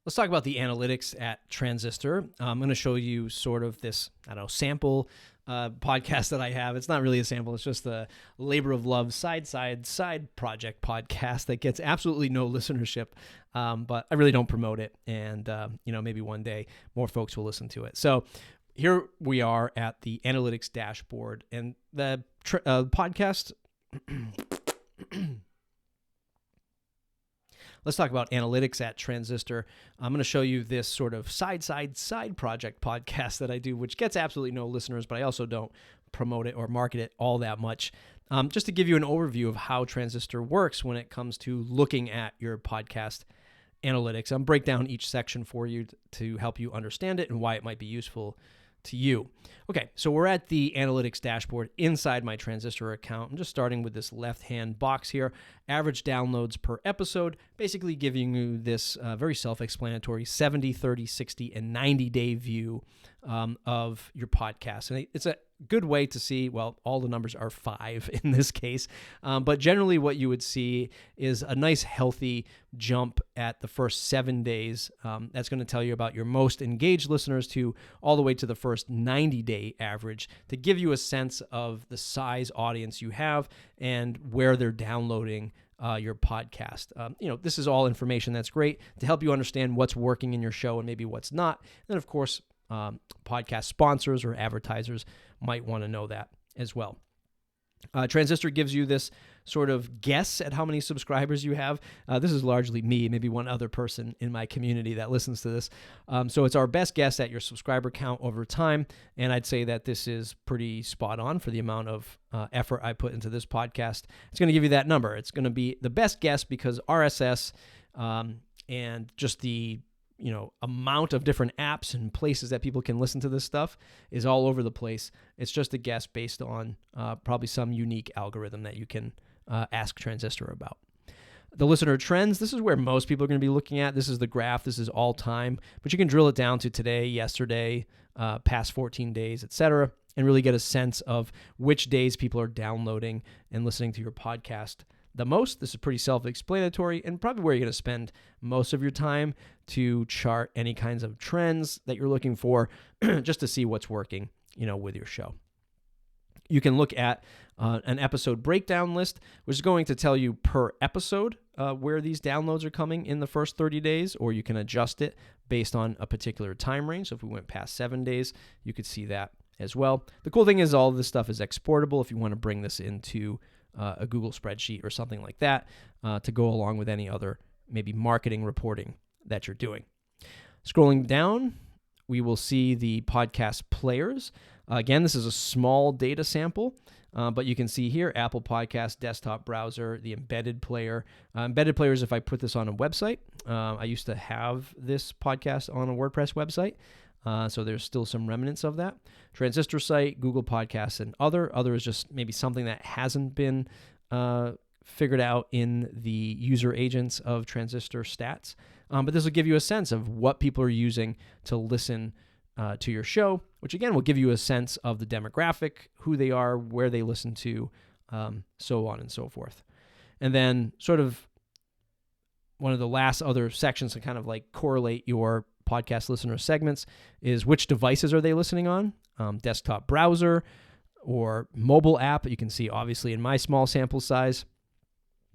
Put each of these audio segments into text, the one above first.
Let's talk about the analytics at Transistor. I'm going to show you sort of this, sample podcast that I have. It's not really a sample. It's just a labor of love side project podcast that gets absolutely no listenership, but I really don't promote it. And, maybe one day more folks will listen to it. So here we are at the analytics dashboard, and the podcast... Let's talk about analytics at Transistor. I'm going to show you this sort of side project podcast that I do, which gets absolutely no listeners, but I also don't promote it or market it all that much. Just to give you an overview of how Transistor works when it comes to looking at your podcast analytics. I'll break down each section for you to help you understand it and why it might be useful to you. Okay, so we're at the analytics dashboard inside my Transistor account. I'm just starting with this left-hand box here, average downloads per episode, basically giving you this very self-explanatory 70, 30, 60, and 90-day view of your podcast. And it's a good way to see, well, all the numbers are 5 in this case, but generally what you would see is a nice healthy jump at the first 7 days. That's going to tell you about your most engaged listeners to all the way to the first 90-day average to give you a sense of the size audience you have and where they're downloading your podcast. This is all information that's great to help you understand what's working in your show and maybe what's not. And then, of course, podcast sponsors or advertisers might want to know that as well. Transistor gives you this sort of guess at how many subscribers you have. This is largely me, maybe one other person in my community that listens to this. So it's our best guess at your subscriber count over time. And I'd say that this is pretty spot on for the amount of effort I put into this podcast. It's going to give you that number. It's going to be the best guess because RSS and just the amount of different apps and places that people can listen to this stuff is all over the place. It's just a guess based on probably some unique algorithm that you can ask Transistor about. The listener trends, this is where most people are going to be looking at. This is the graph. This is all time, but you can drill it down to today, yesterday, past 14 days, etc., and really get a sense of which days people are downloading and listening to your podcast the most. This is pretty self-explanatory and probably where you're going to spend most of your time to chart any kinds of trends that you're looking for just to see what's working, with your show. You can look at an episode breakdown list, which is going to tell you per episode where these downloads are coming in the first 30 days, or you can adjust it based on a particular time range. So if we went past 7 days, you could see that as well. The cool thing is all of this stuff is exportable if you want to bring this into a Google spreadsheet or something like that to go along with any other maybe marketing reporting that you're doing. Scrolling down, we will see the podcast players. Again, this is a small data sample, but you can see here Apple Podcast, desktop browser, the embedded player. Embedded player is if I put this on a website. I used to have this podcast on a WordPress website. So there's still some remnants of that. Transistor site, Google Podcasts, and other. Other is just maybe something that hasn't been figured out in the user agents of Transistor stats. But this will give you a sense of what people are using to listen to your show, which again will give you a sense of the demographic, who they are, where they listen to, so on and so forth. And then sort of one of the last other sections to kind of like correlate your podcast listener segments is which devices are they listening on, desktop browser or mobile app. You can see obviously in my small sample size,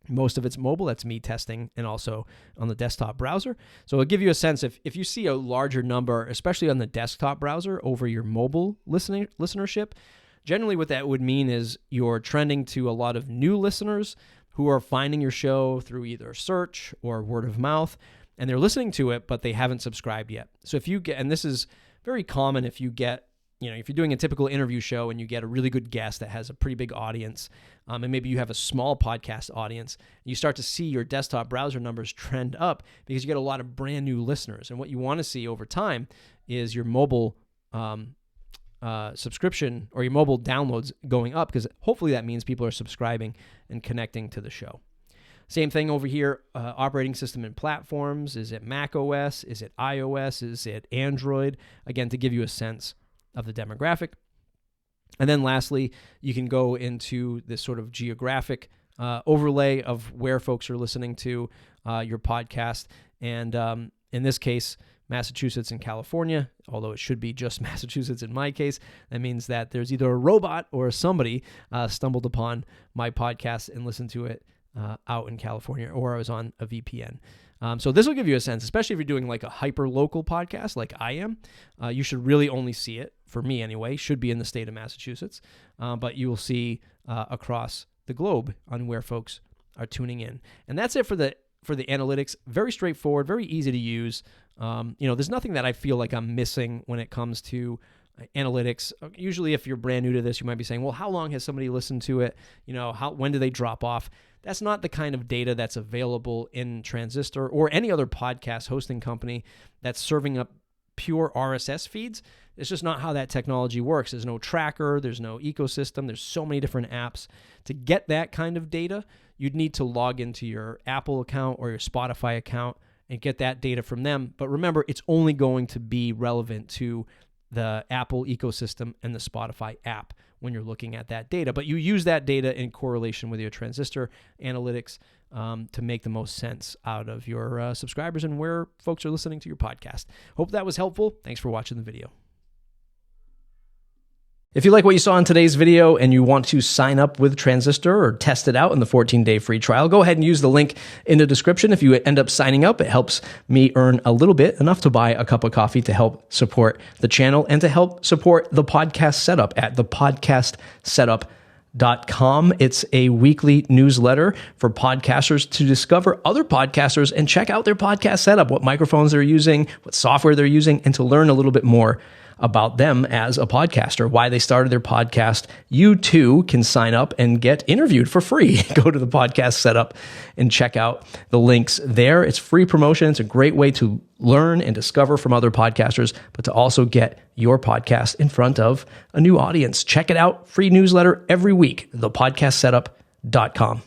most of it's mobile. That's me testing and also on the desktop browser. So it'll give you a sense if you see a larger number, especially on the desktop browser over your mobile listenership, generally what that would mean is you're trending to a lot of new listeners who are finding your show through either search or word of mouth, and they're listening to it, but they haven't subscribed yet. So if you get, and this is very common if you get, if you're doing a typical interview show and you get a really good guest that has a pretty big audience, and maybe you have a small podcast audience, you start to see your desktop browser numbers trend up because you get a lot of brand new listeners. And what you want to see over time is your mobile subscription or your mobile downloads going up, because hopefully that means people are subscribing and connecting to the show. Same thing over here, operating system and platforms. Is it Mac OS? Is it iOS? Is it Android? Again, to give you a sense of the demographic. And then lastly, you can go into this sort of geographic overlay of where folks are listening to your podcast. And In this case, Massachusetts and California, although it should be just Massachusetts in my case. That means that there's either a robot or somebody stumbled upon my podcast and listened to it out in California, or I was on a VPN. So this will give you a sense, especially if you're doing like a hyper-local podcast like I am. You should really only see it, for me anyway, should be in the state of Massachusetts, but you will see across the globe on where folks are tuning in. And that's it for the analytics. Very straightforward, very easy to use. There's nothing that I feel like I'm missing when it comes to analytics. Usually if you're brand new to this, you might be saying, well, how long has somebody listened to it? When do they drop off? That's not the kind of data that's available in Transistor or any other podcast hosting company that's serving up pure RSS feeds. It's just not how that technology works. There's no tracker. There's no ecosystem. There's so many different apps. To get that kind of data, you'd need to log into your Apple account or your Spotify account and get that data from them. But remember, it's only going to be relevant to the Apple ecosystem and the Spotify app when you're looking at that data. But you use that data in correlation with your Transistor analytics to make the most sense out of your subscribers and where folks are listening to your podcast. Hope that was helpful. Thanks for watching the video. If you like what you saw in today's video and you want to sign up with Transistor or test it out in the 14-day free trial, go ahead and use the link in the description. If you end up signing up, it helps me earn a little bit, enough to buy a cup of coffee to help support the channel and to help support the podcast setup at thepodcastsetup.com. It's a weekly newsletter for podcasters to discover other podcasters and check out their podcast setup, what microphones they're using, what software they're using, and to learn a little bit more about them as a podcaster, why they started their podcast. You too can sign up and get interviewed for free. Go to the podcast setup and check out the links there. It's free promotion. It's a great way to learn and discover from other podcasters, but to also get your podcast in front of a new audience. Check it out. Free newsletter every week, thepodcastsetup.com.